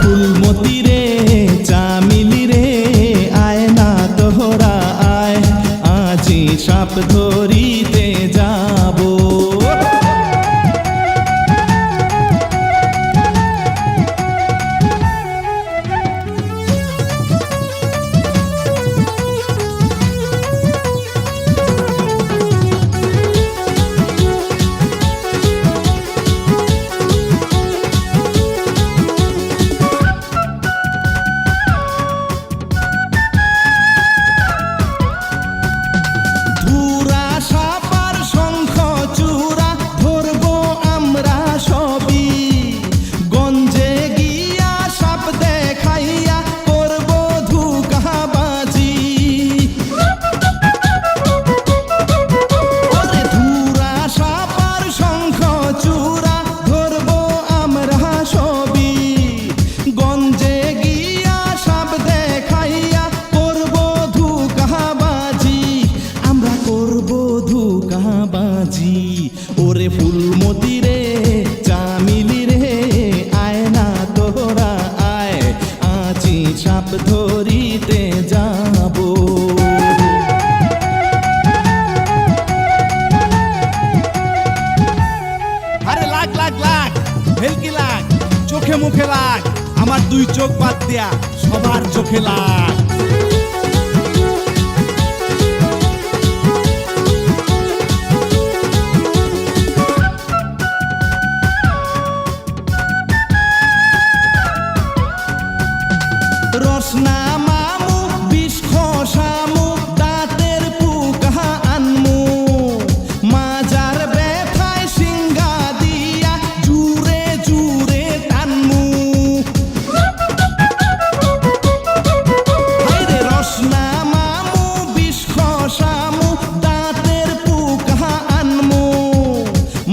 ফুলমতি রে চামিলি রে আয় না তোহরা আয় আজি সাপ ধরিতে যাব ওরে ফুলমতি রে চামিলি রে আয় না তোরা আয় আজি সাপ ধরিতে যাব আরে লাগ লাগ লাগ ভেলকি লাগ চোখে মুখে লাগ আমার দুই চোখ বাদ দেয়া সবার চোখে লাগ রসনা মামু বিষ খসামু দাঁতের পুকা আনমু মাজার ব্যথায় সিঙ্গা দিয়া জুরে জুরে টানমু হায়রে রসনা মামু বিষ খসামু দাঁতের পুকা আনমু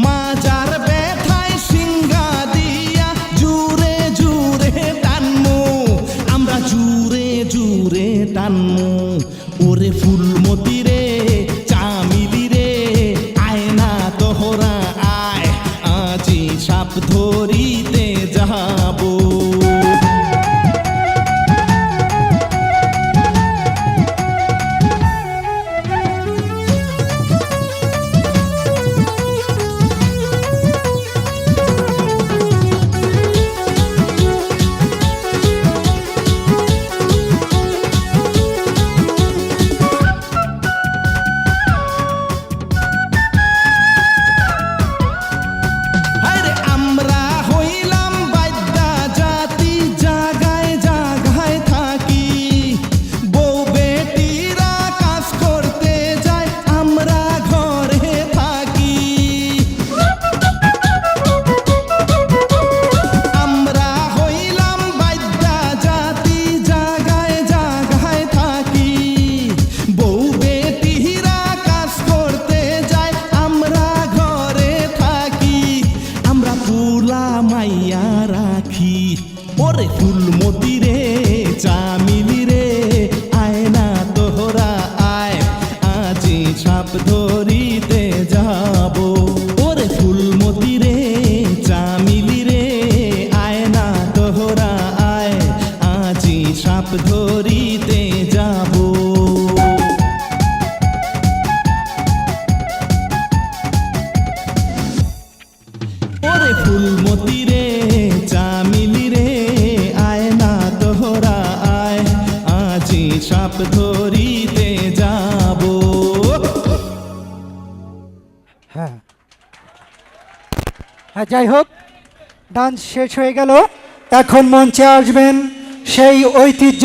মাজার ব্যথায় সিঙ্গা দিয়া জুরে জুরে টানমু আমরা জুরে জুরে টানমু ওরে ফুলমতি রে চামিলি রে আয় না তোহরা আয় আজি সাপ ধরিতে যাব মাইয়া রাখি ওরে ফুলমতি রে চামিলি রে আয় না তোহরা আয় আজি সাপ ধরিতে যাব ওরে ফুলমতি রে চামিলি রে আয় না তোহরা আয় আজি সাপ ধরিতে যাব ওরে ফুলমতি রে চামিলি রে আয় না তোহরা আয় আজি সাপ ধরিতে যাব হ্যাঁ হ্যাঁ যাই হোক ডান্স শেষ হয়ে গেল এখন মঞ্চে আসবেন সেই ঐতিহ্য